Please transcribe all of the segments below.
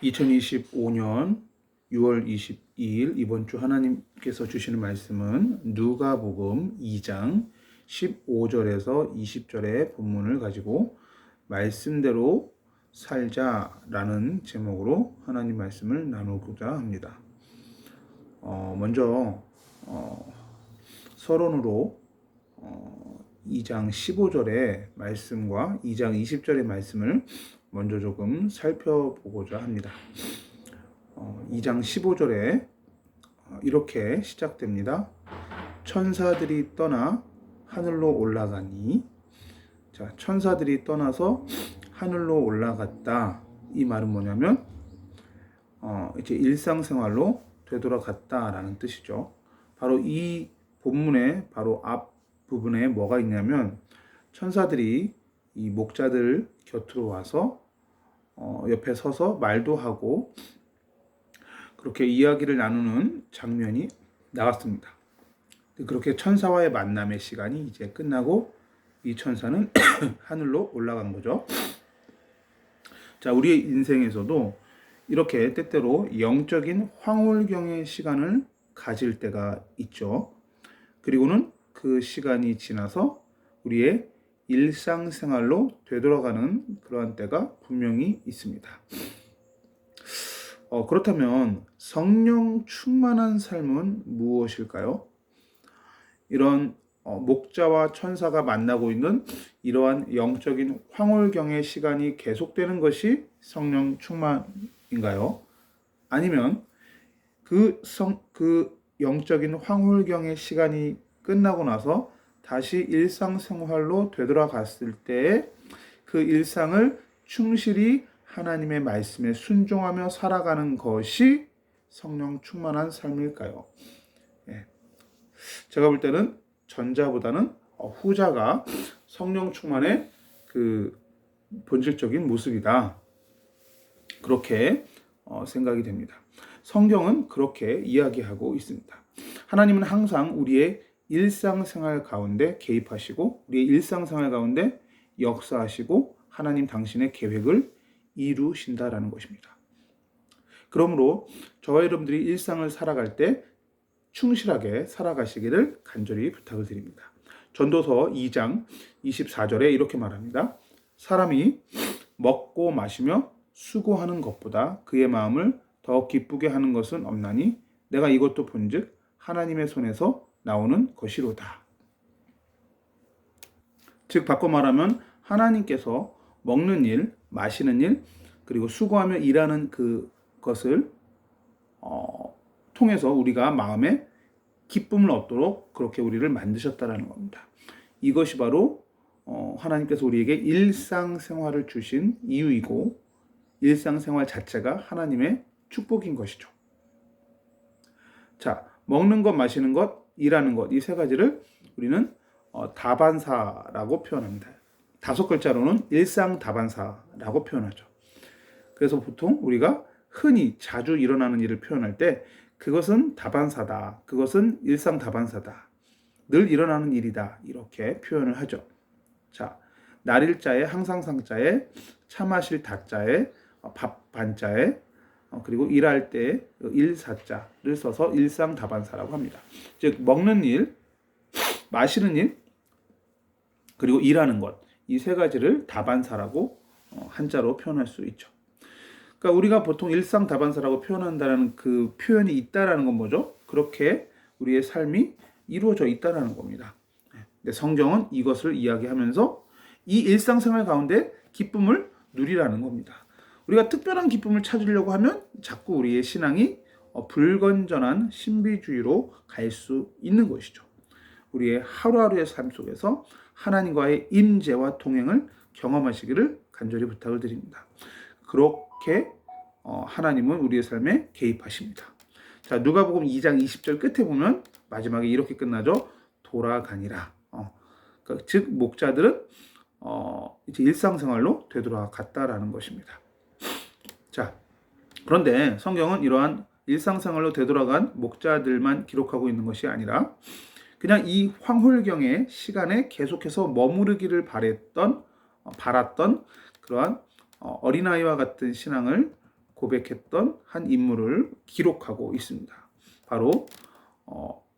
2025년 6월 22일 이번 주 하나님께서 주시는 말씀은 누가복음 2장 15절에서 20절의 본문을 가지고 말씀대로 살자라는 제목으로 하나님 말씀을 나누고자 합니다. 먼저 서론으로 2장 15절의 말씀과 2장 20절의 말씀을 먼저 조금 살펴보고자 합니다. 2장 15절에 이렇게 시작됩니다. 천사들이 떠나 하늘로 올라가니, 자, 천사들이 떠나서 하늘로 올라갔다. 이 말은 뭐냐면 이제 일상생활로 되돌아갔다라는 뜻이죠. 바로 이 본문의 바로 앞 부분에 뭐가 있냐면 천사들이 이 목자들 곁으로 와서 옆에 서서 말도 하고 그렇게 이야기를 나누는 장면이 나왔습니다. 그렇게 천사와의 만남의 시간이 이제 끝나고 이 천사는 하늘로 올라간 거죠. 자, 우리의 인생에서도 이렇게 때때로 영적인 황홀경의 시간을 가질 때가 있죠. 그리고는 그 시간이 지나서 우리의 일상생활로 되돌아가는 그러한 때가 분명히 있습니다. 그렇다면 성령 충만한 삶은 무엇일까요? 이런 목자와 천사가 만나고 있는 이러한 영적인 황홀경의 시간이 계속되는 것이 성령 충만인가요? 아니면 그 영적인 황홀경의 시간이 끝나고 나서 다시 일상생활로 되돌아갔을 때 그 일상을 충실히 하나님의 말씀에 순종하며 살아가는 것이 성령 충만한 삶일까요? 제가 볼 때는 전자보다는 후자가 성령 충만의 그 본질적인 모습이다. 그렇게 생각이 됩니다. 성경은 그렇게 이야기하고 있습니다. 하나님은 항상 우리의 일상생활 가운데 개입하시고 우리의 일상생활 가운데 역사하시고 하나님 당신의 계획을 이루신다라는 것입니다. 그러므로 저와 여러분들이 일상을 살아갈 때 충실하게 살아가시기를 간절히 부탁을 드립니다. 전도서 2장 24절에 이렇게 말합니다. 사람이 먹고 마시며 수고하는 것보다 그의 마음을 더 기쁘게 하는 것은 없나니 내가 이것도 본즉 하나님의 손에서 나오는 것이로다. 즉 바꿔 말하면 하나님께서 먹는 일, 마시는 일, 그리고 수고하며 일하는 그것을 통해서 우리가 마음에 기쁨을 얻도록 그렇게 우리를 만드셨다라는 겁니다. 이것이 바로 하나님께서 우리에게 일상생활을 주신 이유이고 일상생활 자체가 하나님의 축복인 것이죠. 자, 먹는 것, 마시는 것, 일하는 것, 이 세 가지를 우리는 다반사라고 표현합니다. 5글자로는 일상다반사라고 표현하죠. 그래서 보통 우리가 흔히 자주 일어나는 일을 표현할 때 그것은 다반사다, 그것은 일상다반사다, 늘 일어나는 일이다, 이렇게 표현을 하죠. 자, 날일자에 항상상자에 차 마실 다자에 밥 반자에 그리고 일할 때 일사자를 써서 일상다반사라고 합니다. 즉 먹는 일, 마시는 일, 그리고 일하는 것, 이 세 가지를 다반사라고 한자로 표현할 수 있죠. 그러니까 우리가 보통 일상다반사라고 표현한다는 그 표현이 있다라는 건 뭐죠? 그렇게 우리의 삶이 이루어져 있다라는 겁니다. 근데 성경은 이것을 이야기하면서 이 일상생활 가운데 기쁨을 누리라는 겁니다. 우리가 특별한 기쁨을 찾으려고 하면 자꾸 우리의 신앙이 불건전한 신비주의로 갈 수 있는 것이죠. 우리의 하루하루의 삶 속에서 하나님과의 임재와 동행을 경험하시기를 간절히 부탁을 드립니다. 그렇게 하나님은 우리의 삶에 개입하십니다. 자, 누가복음 2장 20절 끝에 보면 마지막에 이렇게 끝나죠. 돌아가니라. 그러니까 즉 목자들은 이제 일상생활로 되돌아갔다라는 것입니다. 자, 그런데 성경은 이러한 일상생활로 되돌아간 목자들만 기록하고 있는 것이 아니라 그냥 이 황홀경의 시간에 계속해서 머무르기를 바랐던 그러한 어린아이와 같은 신앙을 고백했던 한 인물을 기록하고 있습니다. 바로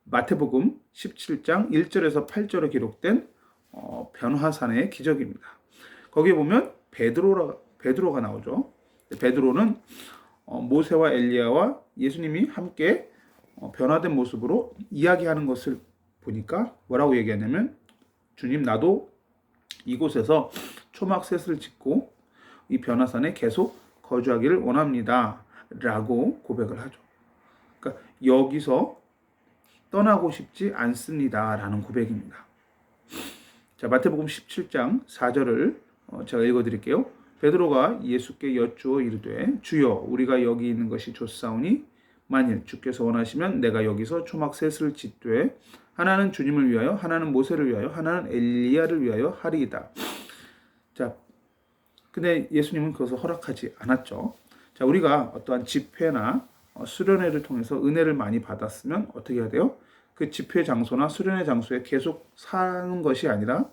마태복음 17장 1절에서 8절에 기록된 변화산의 기적입니다. 거기에 보면 베드로가 나오죠. 베드로는 모세와 엘리야와 예수님이 함께 변화된 모습으로 이야기하는 것을 보니까 뭐라고 얘기하냐면, 주님, 나도 이곳에서 초막셋을 짓고 이 변화산에 계속 거주하기를 원합니다 라고 고백을 하죠. 그러니까 여기서 떠나고 싶지 않습니다 라는 고백입니다. 자, 마태복음 17장 4절을 제가 읽어드릴게요. 베드로가 예수께 여쭈어 이르되, 주여, 우리가 여기 있는 것이 좋사오니 만일 주께서 원하시면 내가 여기서 초막 셋을 짓되 하나는 주님을 위하여, 하나는 모세를 위하여, 하나는 엘리야를 위하여 하리이다. 자, 근데 예수님은 그것을 허락하지 않았죠. 자, 우리가 어떠한 집회나 수련회를 통해서 은혜를 많이 받았으면 어떻게 해야 돼요? 그 집회 장소나 수련회 장소에 계속 사는 것이 아니라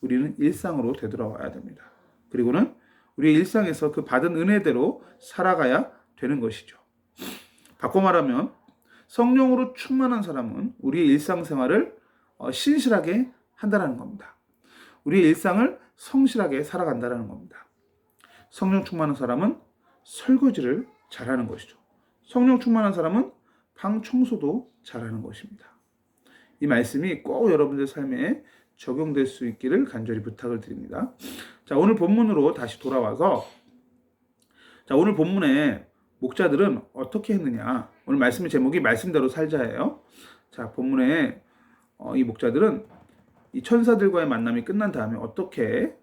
우리는 일상으로 되돌아와야 됩니다. 그리고는 우리의 일상에서 그 받은 은혜대로 살아가야 되는 것이죠. 바꿔 말하면 성령으로 충만한 사람은 우리의 일상생활을 신실하게 한다는 겁니다. 우리의 일상을 성실하게 살아간다는 겁니다. 성령 충만한 사람은 설거지를 잘하는 것이죠. 성령 충만한 사람은 방 청소도 잘하는 것입니다. 이 말씀이 꼭 여러분들 삶에 적용될 수 있기를 간절히 부탁을 드립니다. 자, 오늘 본문으로 다시 돌아와서, 자, 오늘 본문에 목자들은 어떻게 했느냐. 오늘 말씀의 제목이 말씀대로 살자예요. 자, 본문에 이 목자들은 이 천사들과의 만남이 끝난 다음에 어떻게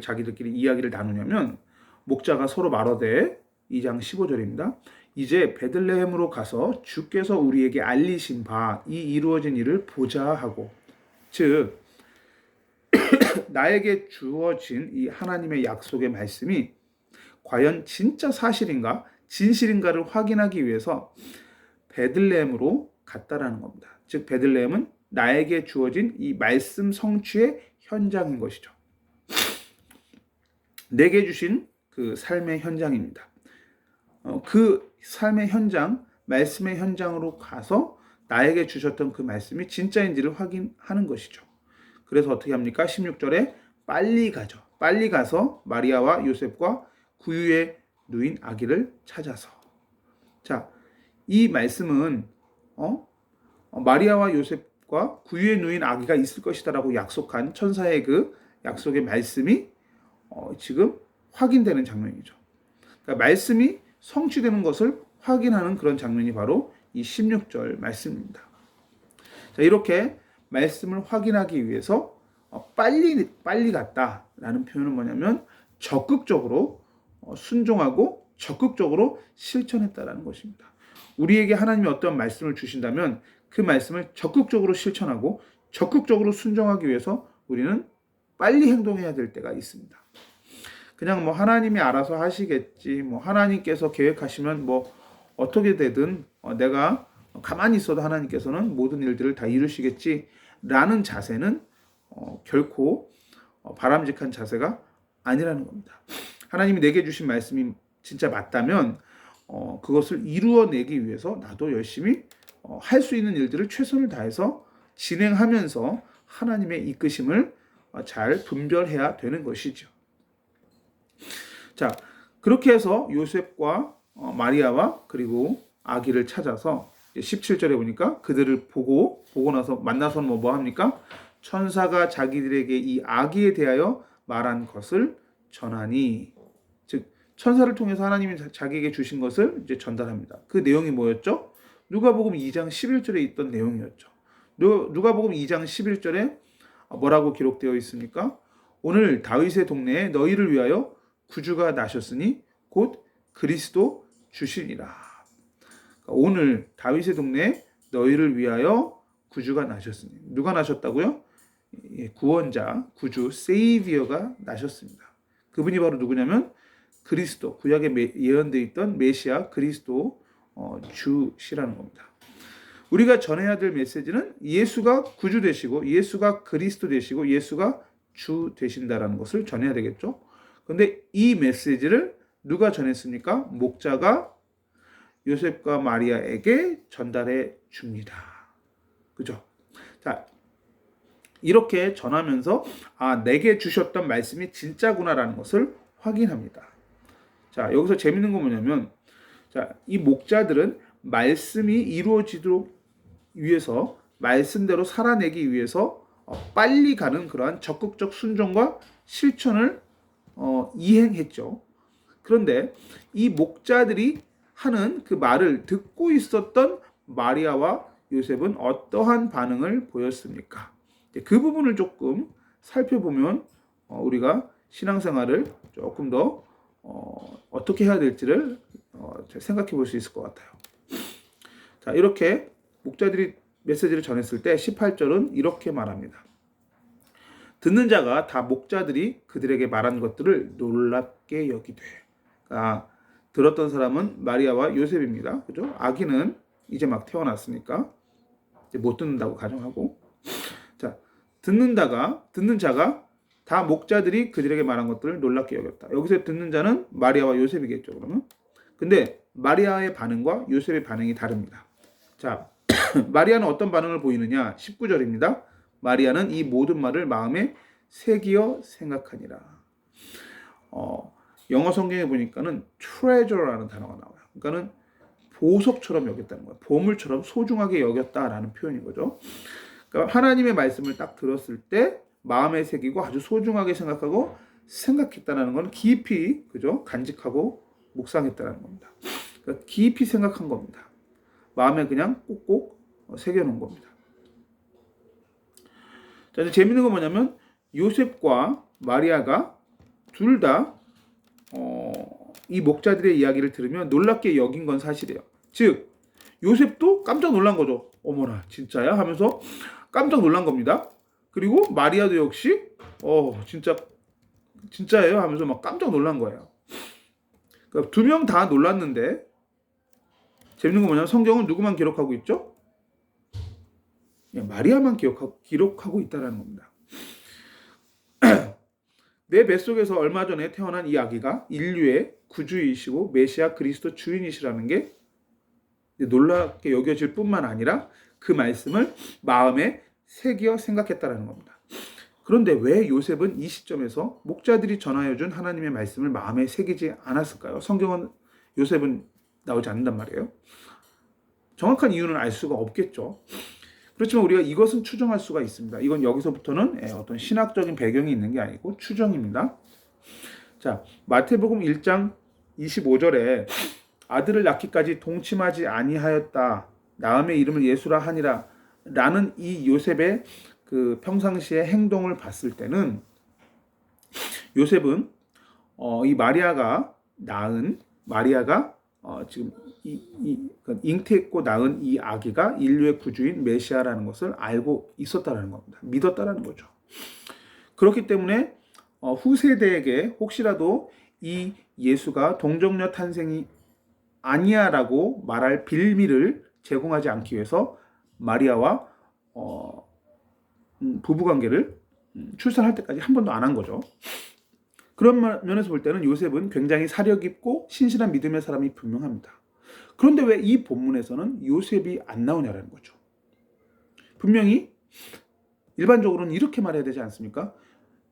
자기들끼리 이야기를 나누냐면, 목자가 서로 말하되, 2장 15절입니다. 이제 베들레헴으로 가서 주께서 우리에게 알리신 바 이 이루어진 일을 보자 하고, 즉 나에게 주어진 이 하나님의 약속의 말씀이 과연 진짜 사실인가 진실인가를 확인하기 위해서 베들레헴으로 갔다라는 겁니다. 즉 베들레헴은 나에게 주어진 이 말씀 성취의 현장인 것이죠. 내게 주신 그 삶의 현장입니다. 그 삶의 현장, 말씀의 현장으로 가서 나에게 주셨던 그 말씀이 진짜인지를 확인하는 것이죠. 그래서 어떻게 합니까? 16절에 빨리 가죠. 빨리 가서 마리아와 요셉과 구유에 누인 아기를 찾아서. 자, 이 말씀은 마리아와 요셉과 구유에 누인 아기가 있을 것이다라고 약속한 천사의 그 약속의 말씀이 지금 확인되는 장면이죠. 그러니까 말씀이 성취되는 것을 확인하는 그런 장면이 바로 이 16절 말씀입니다. 자, 이렇게 말씀을 확인하기 위해서 빨리 갔다라는 표현은 뭐냐면 적극적으로 순종하고 적극적으로 실천했다라는 것입니다. 우리에게 하나님이 어떤 말씀을 주신다면 그 말씀을 적극적으로 실천하고 적극적으로 순종하기 위해서 우리는 빨리 행동해야 될 때가 있습니다. 그냥 하나님이 알아서 하시겠지, 하나님께서 계획하시면 어떻게 되든 내가 가만히 있어도 하나님께서는 모든 일들을 다 이루시겠지 라는 자세는 결코 바람직한 자세가 아니라는 겁니다. 하나님이 내게 주신 말씀이 진짜 맞다면 그것을 이루어내기 위해서 나도 열심히 할 수 있는 일들을 최선을 다해서 진행하면서 하나님의 이끄심을 잘 분별해야 되는 것이죠. 자, 그렇게 해서 요셉과 마리아와 그리고 아기를 찾아서 17절에 보니까 그들을 보고 나서 만나서는 뭐 합니까? 천사가 자기들에게 이 아기에 대하여 말한 것을 전하니, 즉 천사를 통해서 하나님이 자기에게 주신 것을 이제 전달합니다. 그 내용이 뭐였죠? 누가복음 2장 11절에 있던 내용이었죠. 누가복음 2장 11절에 뭐라고 기록되어 있습니까? 오늘 다윗의 동네에 너희를 위하여 구주가 나셨으니 곧 그리스도 주시니라. 오늘 다윗의 동네에 너희를 위하여 구주가 나셨으니, 누가 나셨다고요? 구원자, 구주, 세이비어가 나셨습니다. 그분이 바로 누구냐면 그리스도, 구약에 예언되어 있던 메시아 그리스도 주시라는 겁니다. 우리가 전해야 될 메시지는 예수가 구주 되시고 예수가 그리스도 되시고 예수가 주 되신다라는 것을 전해야 되겠죠. 그런데 이 메시지를 누가 전했습니까? 목자가 요셉과 마리아에게 전달해 줍니다. 그죠? 자, 이렇게 전하면서 내게 주셨던 말씀이 진짜구나라는 것을 확인합니다. 자, 여기서 재밌는 건 뭐냐면, 자, 이 목자들은 말씀이 이루어지도록 위해서, 말씀대로 살아내기 위해서 빨리 가는 그러한 적극적 순종과 실천을 이행했죠. 그런데 이 목자들이 하는 그 말을 듣고 있었던 마리아와 요셉은 어떠한 반응을 보였습니까? 그 부분을 조금 살펴보면 우리가 신앙생활을 조금 더 어떻게 해야 될지를 생각해 볼 수 있을 것 같아요. 자, 이렇게 목자들이 메시지를 전했을 때 18절은 이렇게 말합니다. 듣는 자가 다 목자들이 그들에게 말한 것들을 놀랍게 여기되. 들었던 사람은 마리아와 요셉입니다. 그죠? 아기는 이제 막 태어났으니까 이제 못 듣는다고 가정하고. 자, 듣는 자가 다 목자들이 그들에게 말한 것들을 놀랍게 여겼다. 여기서 듣는 자는 마리아와 요셉이겠죠, 그러면. 근데 마리아의 반응과 요셉의 반응이 다릅니다. 자, 마리아는 어떤 반응을 보이느냐? 19절입니다. 마리아는 이 모든 말을 마음에 새기어 생각하니라. 영어 성경에 보니까는 treasure라는 단어가 나와요. 그러니까는 보석처럼 여겼다는 거예요. 보물처럼 소중하게 여겼다라는 표현인 거죠. 그러니까 하나님의 말씀을 딱 들었을 때 마음에 새기고 아주 소중하게 생각하고 생각했다는 건 깊이, 그죠? 간직하고 묵상했다는 겁니다. 그러니까 깊이 생각한 겁니다. 마음에 그냥 꼭꼭 새겨놓은 겁니다. 자, 이제 재밌는 건 뭐냐면 요셉과 마리아가 둘 다 이 목자들의 이야기를 들으면 놀랍게 여긴 건 사실이에요. 즉 요셉도 깜짝 놀란 거죠. 어머나 진짜야? 하면서 깜짝 놀란 겁니다. 그리고 마리아도 역시 진짜예요? 하면서 막 깜짝 놀란 거예요. 그러니까 두 명 다 놀랐는데 재밌는 건 뭐냐면 성경은 누구만 기록하고 있죠? 마리아만 기록하고 있다는 겁니다. 내 뱃속에서 얼마 전에 태어난 이 아기가 인류의 구주이시고 메시아 그리스도 주인이시라는 게 놀랍게 여겨질 뿐만 아니라 그 말씀을 마음에 새겨 생각했다는 겁니다. 그런데 왜 요셉은 이 시점에서 목자들이 전하여준 하나님의 말씀을 마음에 새기지 않았을까요? 성경은 요셉은 나오지 않는단 말이에요. 정확한 이유는 알 수가 없겠죠. 그렇지만 우리가 이것은 추정할 수가 있습니다. 이건 여기서부터는 어떤 신학적인 배경이 있는 게 아니고 추정입니다. 자, 마태복음 1장 25절에 아들을 낳기까지 동침하지 아니하였다. 나음의 이름을 예수라 하니라. 라는 이 요셉의 그 평상시의 행동을 봤을 때는 요셉은 이 마리아가 지금 잉태했고 낳은 이 아기가 인류의 구주인 메시아라는 것을 알고 있었다는 겁니다. 믿었다는 거죠. 그렇기 때문에 후세대에게 혹시라도 이 예수가 동정녀 탄생이 아니야라고 말할 빌미를 제공하지 않기 위해서 마리아와 부부관계를 출산할 때까지 한 번도 안 한 거죠. 그런 면에서 볼 때는 요셉은 굉장히 사려 깊고 신실한 믿음의 사람이 분명합니다. 그런데 왜 이 본문에서는 요셉이 안 나오냐라는 거죠. 분명히 일반적으로는 이렇게 말해야 되지 않습니까?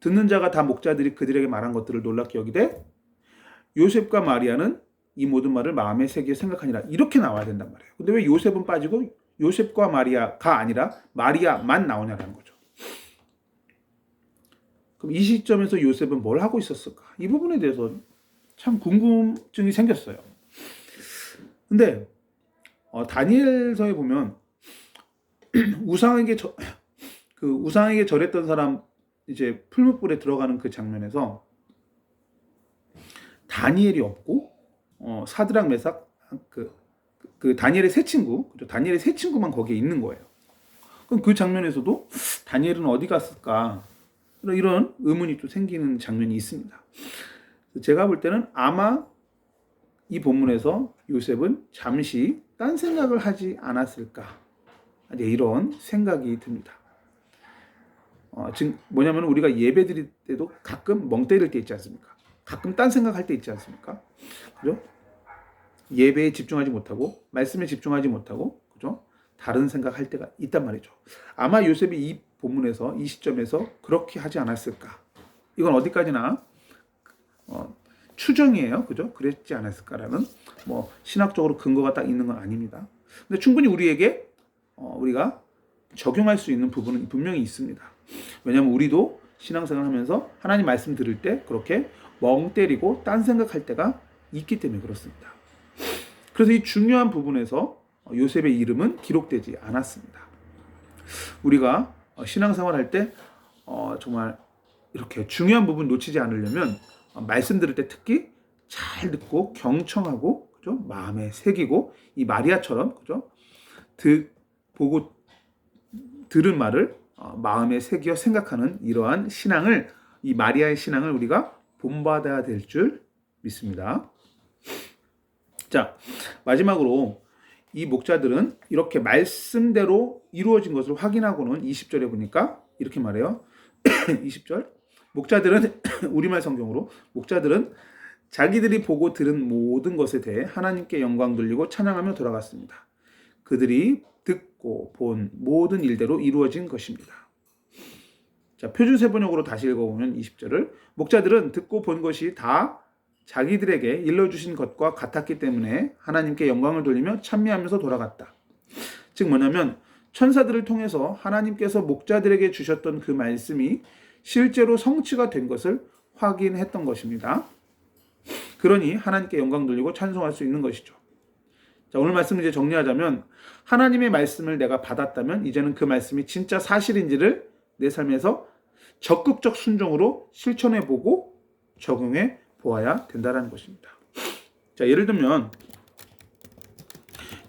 듣는 자가 다 목자들이 그들에게 말한 것들을 놀랍게 여기되 요셉과 마리아는 이 모든 말을 마음에 새겨 생각하니라. 이렇게 나와야 된단 말이에요. 근데 왜 요셉은 빠지고 요셉과 마리아가 아니라 마리아만 나오냐라는 거죠. 그럼 이 시점에서 요셉은 뭘 하고 있었을까? 이 부분에 대해서 참 궁금증이 생겼어요. 근데 다니엘서에 보면 우상에게 절했던 사람 이제 풀무불에 들어가는 그 장면에서 다니엘이 없고 사드락 메삭 그 다니엘의 세 친구, 그죠? 다니엘의 세 친구만 거기에 있는 거예요. 그럼 그 장면에서도 다니엘은 어디 갔을까? 이런 의문이 또 생기는 장면이 있습니다. 제가 볼 때는 아마 이 본문에서 요셉은 잠시 딴 생각을 하지 않았을까? 이런 생각이 듭니다. 지금 뭐냐면 우리가 예배 드릴 때도 가끔 멍 때릴 때 있지 않습니까? 가끔 딴 생각할 때 있지 않습니까? 그죠? 예배에 집중하지 못하고 말씀에 집중하지 못하고 그죠? 다른 생각할 때가 있단 말이죠. 아마 요셉이 이 본문에서 이 시점에서 그렇게 하지 않았을까? 이건 어디까지나 추정이에요. 그죠? 그랬지 않았을까라는 뭐 신학적으로 근거가 딱 있는 건 아닙니다. 근데 충분히 우리에게 우리가 적용할 수 있는 부분은 분명히 있습니다. 왜냐하면 우리도 신앙생활 하면서 하나님 말씀 들을 때 그렇게 멍 때리고 딴 생각할 때가 있기 때문에 그렇습니다. 그래서 이 중요한 부분에서 요셉의 이름은 기록되지 않았습니다. 우리가 신앙생활 할 때 정말 이렇게 중요한 부분 놓치지 않으려면 말씀 들을 때 특히 잘 듣고 경청하고 그죠? 마음에 새기고 이 마리아처럼 그죠? 보고 들은 말을 마음에 새겨 생각하는 이러한 신앙을 이 마리아의 신앙을 우리가 본받아야 될 줄 믿습니다. 자, 마지막으로 이 목자들은 이렇게 말씀대로 이루어진 것을 확인하고는 20절에 보니까 이렇게 말해요. 20절 목자들은 우리말 성경으로 목자들은 자기들이 보고 들은 모든 것에 대해 하나님께 영광 돌리고 찬양하며 돌아갔습니다. 그들이 듣고 본 모든 일대로 이루어진 것입니다. 자, 표준세 번역으로 다시 읽어보면 20절을 목자들은 듣고 본 것이 다 자기들에게 일러주신 것과 같았기 때문에 하나님께 영광을 돌리며 찬미하면서 돌아갔다. 즉 뭐냐면 천사들을 통해서 하나님께서 목자들에게 주셨던 그 말씀이 실제로 성취가 된 것을 확인했던 것입니다. 그러니 하나님께 영광 돌리고 찬송할 수 있는 것이죠. 자, 오늘 말씀을 이제 정리하자면 하나님의 말씀을 내가 받았다면 이제는 그 말씀이 진짜 사실인지를 내 삶에서 적극적 순종으로 실천해보고 적용해 보아야 된다는 것입니다. 자, 예를 들면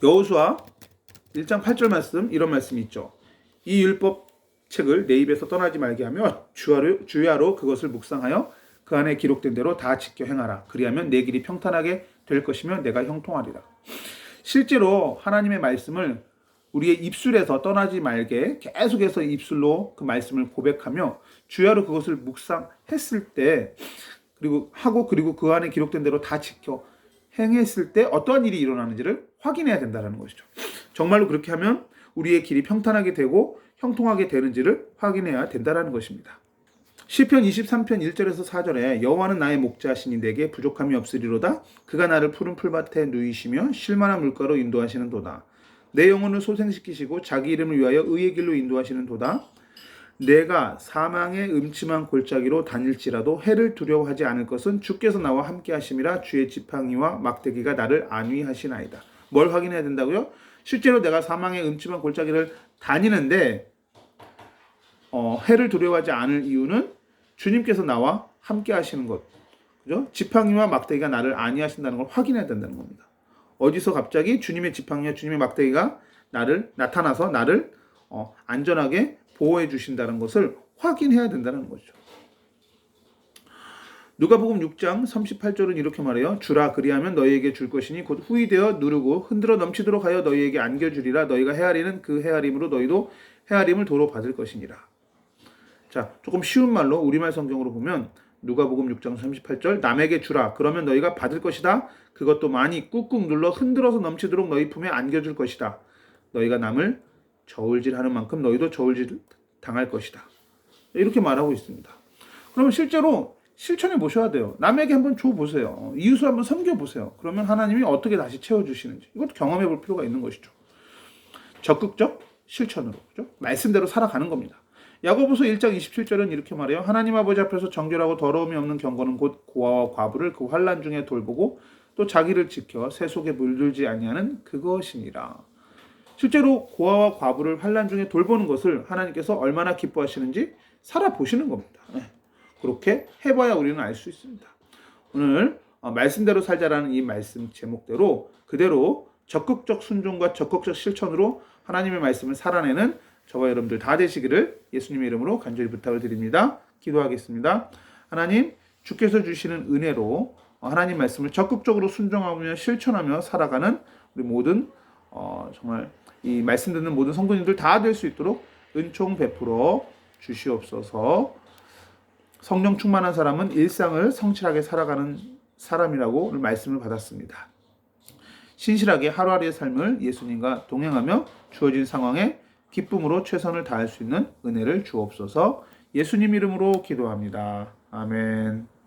여호수아 1장 8절 말씀 이런 말씀이 있죠. 이 율법 책을 내 입에서 떠나지 말게 하며 주야로 그것을 묵상하여 그 안에 기록된 대로 다 지켜 행하라. 그리하면 내 길이 평탄하게 될 것이며 내가 형통하리라. 실제로 하나님의 말씀을 우리의 입술에서 떠나지 말게 계속해서 입술로 그 말씀을 고백하며 주야로 그것을 묵상했을 때 그리고 그 안에 기록된 대로 다 지켜 행했을 때 어떠한 일이 일어나는지를 확인해야 된다는 것이죠. 정말로 그렇게 하면 우리의 길이 평탄하게 되고 형통하게 되는지를 확인해야 된다는 것입니다. 시편 23편 1절에서 4절에 여호와는 나의 목자시니 내게 부족함이 없으리로다. 그가 나를 푸른 풀밭에 누이시며 쉴만한 물가로 인도하시는 도다. 내 영혼을 소생시키시고 자기 이름을 위하여 의의 길로 인도하시는 도다. 내가 사망의 음침한 골짜기로 다닐지라도 해를 두려워하지 않을 것은 주께서 나와 함께 하심이라. 주의 지팡이와 막대기가 나를 안위하시나이다. 뭘 확인해야 된다고요? 실제로 내가 사망의 음침한 골짜기를 다니는데 해를 두려워하지 않을 이유는 주님께서 나와 함께 하시는 것, 그죠? 지팡이와 막대기가 나를 안위하신다는 걸 확인해야 된다는 겁니다. 어디서 갑자기 주님의 지팡이와 주님의 막대기가 나타나서 나를 안전하게 보호해 주신다는 것을 확인해야 된다는 거죠. 누가복음 6장 38절은 이렇게 말해요. 주라 그리하면 너희에게 줄 것이니 곧 후이되어 누르고 흔들어 넘치도록 하여 너희에게 안겨주리라. 너희가 헤아리는 그 헤아림으로 너희도 헤아림을 도로 받을 것이니라. 자, 조금 쉬운 말로 우리말 성경으로 보면 누가복음 6장 38절 남에게 주라 그러면 너희가 받을 것이다. 그것도 많이 꾹꾹 눌러 흔들어서 넘치도록 너희 품에 안겨줄 것이다. 너희가 남을 저울질하는 만큼 너희도 저울질 당할 것이다. 이렇게 말하고 있습니다. 그러면 실제로 실천해 보셔야 돼요. 남에게 한번 줘보세요. 이웃을 한번 섬겨보세요. 그러면 하나님이 어떻게 다시 채워주시는지 이것도 경험해 볼 필요가 있는 것이죠. 적극적 실천으로 그죠? 말씀대로 살아가는 겁니다. 야고보서 1장 27절은 이렇게 말해요. 하나님 아버지 앞에서 정결하고 더러움이 없는 경건은 곧 고아와 과부를 그 환난 중에 돌보고 또 자기를 지켜 새 속에 물들지 아니하는 그것이니라. 실제로 고아와 과부를 환난 중에 돌보는 것을 하나님께서 얼마나 기뻐하시는지 살아보시는 겁니다. 그렇게 해봐야 우리는 알 수 있습니다. 오늘 말씀대로 살자라는 이 말씀 제목대로 그대로 적극적 순종과 적극적 실천으로 하나님의 말씀을 살아내는 저와 여러분들 다 되시기를 예수님의 이름으로 간절히 부탁을 드립니다. 기도하겠습니다. 하나님, 주께서 주시는 은혜로 하나님 말씀을 적극적으로 순종하며 실천하며 살아가는 우리 모든 정말 이 말씀 듣는 모든 성도님들 다 될 수 있도록 은총 베풀어 주시옵소서. 성령 충만한 사람은 일상을 성실하게 살아가는 사람이라고 말씀을 받았습니다. 신실하게 하루하루의 삶을 예수님과 동행하며 주어진 상황에 기쁨으로 최선을 다할 수 있는 은혜를 주옵소서. 예수님 이름으로 기도합니다. 아멘.